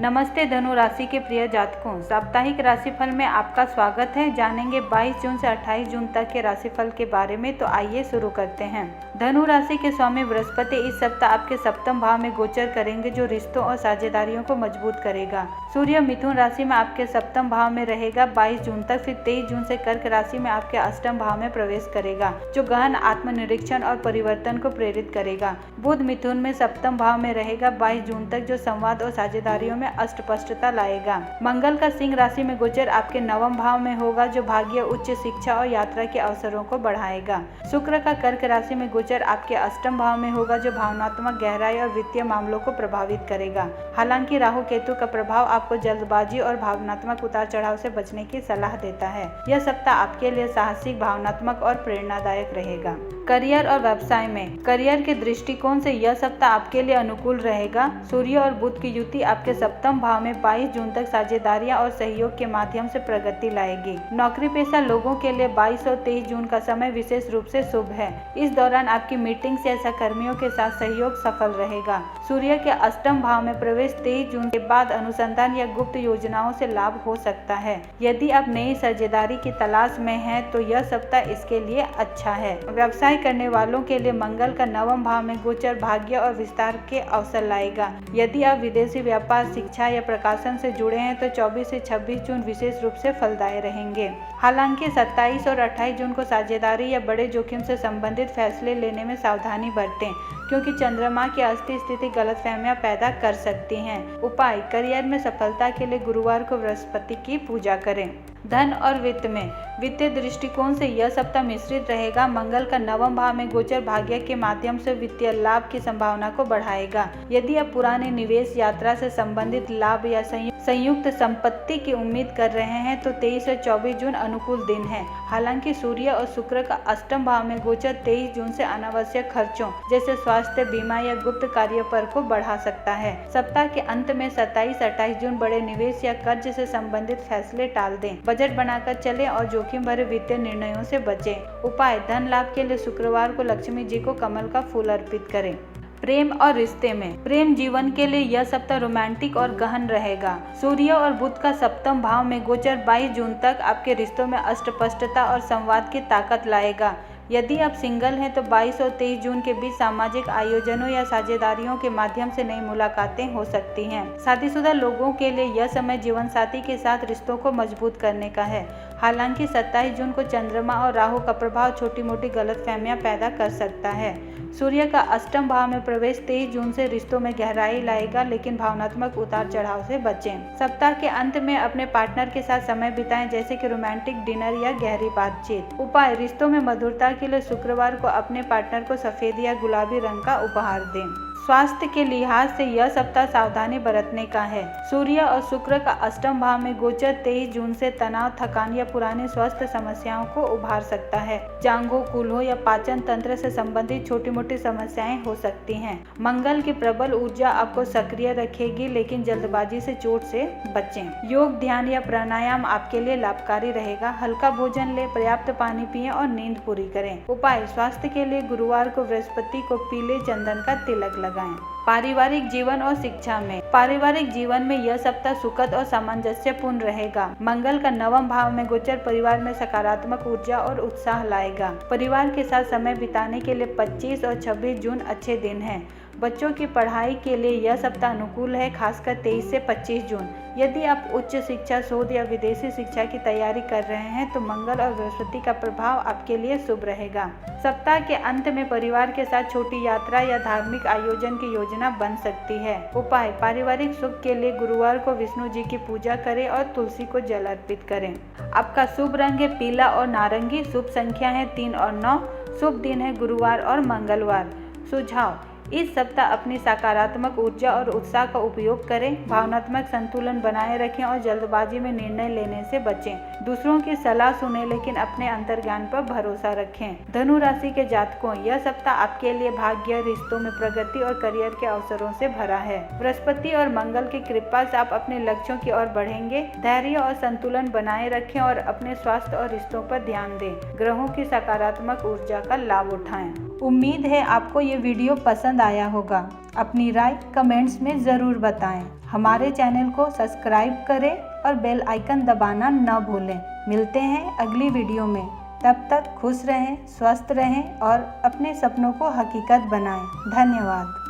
नमस्ते धनु राशि के प्रिय जातकों, साप्ताहिक राशिफल में आपका स्वागत है। जानेंगे 22 जून से 28 जून तक के राशिफल के बारे में। तो आइए शुरू करते हैं। धनु राशि के स्वामी बृहस्पति इस सप्ताह आपके सप्तम भाव में गोचर करेंगे, जो रिश्तों और साझेदारियों को मजबूत करेगा। सूर्य मिथुन राशि में आपके सप्तम भाव में रहेगा 22 जून तक। फिर 23 जून से कर्क राशि में आपके अष्टम भाव में प्रवेश करेगा, जो गहन आत्मनिरीक्षण और परिवर्तन को प्रेरित करेगा। बुध मिथुन में सप्तम भाव में रहेगा 22 जून तक, जो संवाद और साझेदारियों में अस्पष्टता लाएगा। मंगल का सिंह राशि में गोचर आपके नवम भाव में होगा, जो भाग्य, उच्च शिक्षा और यात्रा के अवसरों को बढ़ाएगा। शुक्र का कर्क राशि में गोचर आपके अष्टम भाव में होगा, जो भावनात्मक गहराई और वित्तीय मामलों को प्रभावित करेगा। हालांकि राहु केतु का प्रभाव आपको जल्दबाजी और भावनात्मक उतार चढ़ाव से बचने की सलाह देता है। यह सप्ताह आपके लिए साहसिक, भावनात्मक और प्रेरणादायक रहेगा। करियर और व्यवसाय में करियर के दृष्टिकोण से यह सप्ताह आपके लिए अनुकूल रहेगा। सूर्य और बुध की युति आपके सप्तम भाव में 22 जून तक साझेदारियां और सहयोग के माध्यम से प्रगति लाएगी। नौकरी पेशा लोगों के लिए 22 और 23 जून का समय विशेष रूप से शुभ है। इस दौरान आपकी मीटिंग्स या सहकर्मियों के साथ सहयोग सफल रहेगा। सूर्य के अष्टम भाव में प्रवेश 23 जून के बाद अनुसंधान या गुप्त योजनाओं से लाभ हो सकता है। यदि आप नई साझेदारी की तलाश में हैं, तो यह सप्ताह इसके लिए अच्छा है। व्यवसाय करने वालों के लिए मंगल का नवम भाव में गोचर भाग्य और विस्तार के अवसर लाएगा। यदि आप विदेशी व्यापार, शिक्षा या प्रकाशन से जुड़े हैं, तो 24 से 26 जून विशेष रूप से फलदायी रहेंगे। हालांकि 27 और 28 जून को साझेदारी या बड़े जोखिम से संबंधित फैसले लेने में सावधानी बरतें, क्योंकि चंद्रमा की अस्थि स्थिति गलतफहमियां पैदा कर सकती हैं। उपाय: करियर में सफलता के लिए गुरुवार को बृहस्पति की पूजा करें। धन और वित्त में वित्तीय दृष्टिकोण से यह सप्ताह मिश्रित रहेगा। मंगल का नवम भाव में गोचर भाग्य के माध्यम से वित्तीय लाभ की संभावना को बढ़ाएगा। यदि आप पुराने निवेश, यात्रा से संबंधित लाभ या संयुक्त संपत्ति की उम्मीद कर रहे हैं, तो 23 और 24 जून अनुकूल दिन है। हालांकि सूर्य और शुक्र का अष्टम भाव में गोचर 23 जून से अनावश्यक खर्चों जैसे स्वास्थ्य बीमा या गुप्त कार्य पर को बढ़ा सकता है। सप्ताह के अंत में 27-28 जून बड़े निवेश या कर्ज से संबंधित फैसले टाल दें। बजट बनाकर चलें और जोखिम भरे वित्तीय निर्णयों से बचें। उपाय: धन लाभ के लिए शुक्रवार को लक्ष्मी जी को कमल का फूल अर्पित करें। प्रेम और रिश्ते में प्रेम जीवन के लिए यह सप्ताह रोमांटिक और गहन रहेगा। सूर्य और बुध का सप्तम भाव में गोचर 22 जून तक आपके रिश्तों में अस्पष्टता और संवाद की ताकत लाएगा। यदि आप सिंगल हैं, तो 22 और 23 जून के बीच सामाजिक आयोजनों या साझेदारियों के माध्यम से नई मुलाकातें हो सकती हैं। शादीशुदा लोगों के लिए यह समय जीवन साथी के साथ रिश्तों को मजबूत करने का है। हालांकि 27 जून को चंद्रमा और राहु का प्रभाव छोटी मोटी गलतफहमियां पैदा कर सकता है। सूर्य का अष्टम भाव में प्रवेश 23 जून से रिश्तों में गहराई लाएगा, लेकिन भावनात्मक उतार चढ़ाव से बचें। सप्ताह के अंत में अपने पार्टनर के साथ समय बिताएं, जैसे कि रोमांटिक डिनर या गहरी बातचीत। उपाय: रिश्तों में मधुरता के लिए शुक्रवार को अपने पार्टनर को सफेद या गुलाबी रंग का उपहार दें। स्वास्थ्य के लिहाज से यह सप्ताह सावधानी बरतने का है। सूर्य और शुक्र का अष्टम भाव में गोचर 23 जून से तनाव, थकान या पुरानी स्वास्थ्य समस्याओं को उभार सकता है। जांघों, कूल्हों या पाचन तंत्र से संबंधित छोटी मोटी समस्याएं हो सकती हैं। मंगल की प्रबल ऊर्जा आपको सक्रिय रखेगी, लेकिन जल्दबाजी से चोट से बचें। योग, ध्यान या प्राणायाम आपके लिए लाभकारी रहेगा। हल्का भोजन लें, पर्याप्त पानी पिएं और नींद पूरी करें। उपाय: स्वास्थ्य के लिए गुरुवार को बृहस्पति को पीले चंदन का तिलक लगाएं। पारिवारिक जीवन और शिक्षा में पारिवारिक जीवन में यह सप्ताह सुखद और सामंजस्यपूर्ण रहेगा। मंगल का नवम भाव में गोचर परिवार में सकारात्मक ऊर्जा और उत्साह लाएगा। परिवार के साथ समय बिताने के लिए 25 और 26 जून अच्छे दिन हैं। बच्चों की पढ़ाई के लिए यह सप्ताह अनुकूल है, खासकर 23 से 25 जून। यदि आप उच्च शिक्षा, शोध या विदेशी शिक्षा की तैयारी कर रहे हैं, तो मंगल और बृहस्पति का प्रभाव आपके लिए शुभ रहेगा। सप्ताह के अंत में परिवार के साथ छोटी यात्रा या धार्मिक आयोजन की योजना बन सकती है। उपाय: पारिवारिक सुख के लिए गुरुवार को विष्णु जी की पूजा करें और तुलसी को जल अर्पित करें। आपका शुभ रंग है पीला और नारंगी। शुभ संख्या है 3 और 9। शुभ दिन है गुरुवार और मंगलवार। सुझाव: इस सप्ताह अपनी सकारात्मक ऊर्जा और उत्साह का उपयोग करें, भावनात्मक संतुलन बनाए रखें और जल्दबाजी में निर्णय लेने से बचें। दूसरों की सलाह सुनें, लेकिन अपने अंतर्ज्ञान पर भरोसा रखें। धनु राशि के जातकों, यह सप्ताह आपके लिए भाग्य, रिश्तों में प्रगति और करियर के अवसरों से भरा है। बृहस्पति और मंगल की कृपा से आप अपने लक्ष्यों की ओर बढ़ेंगे। धैर्य और संतुलन बनाए रखें और अपने स्वास्थ्य और रिश्तों पर ध्यान दें। ग्रहों की सकारात्मक ऊर्जा का लाभ उठाएं। उम्मीद है आपको ये वीडियो पसंद आया होगा। अपनी राय कमेंट्स में ज़रूर बताएं। हमारे चैनल को सब्सक्राइब करें और बेल आइकन दबाना न भूलें। मिलते हैं अगली वीडियो में। तब तक खुश रहें, स्वस्थ रहें और अपने सपनों को हकीकत बनाएं। धन्यवाद।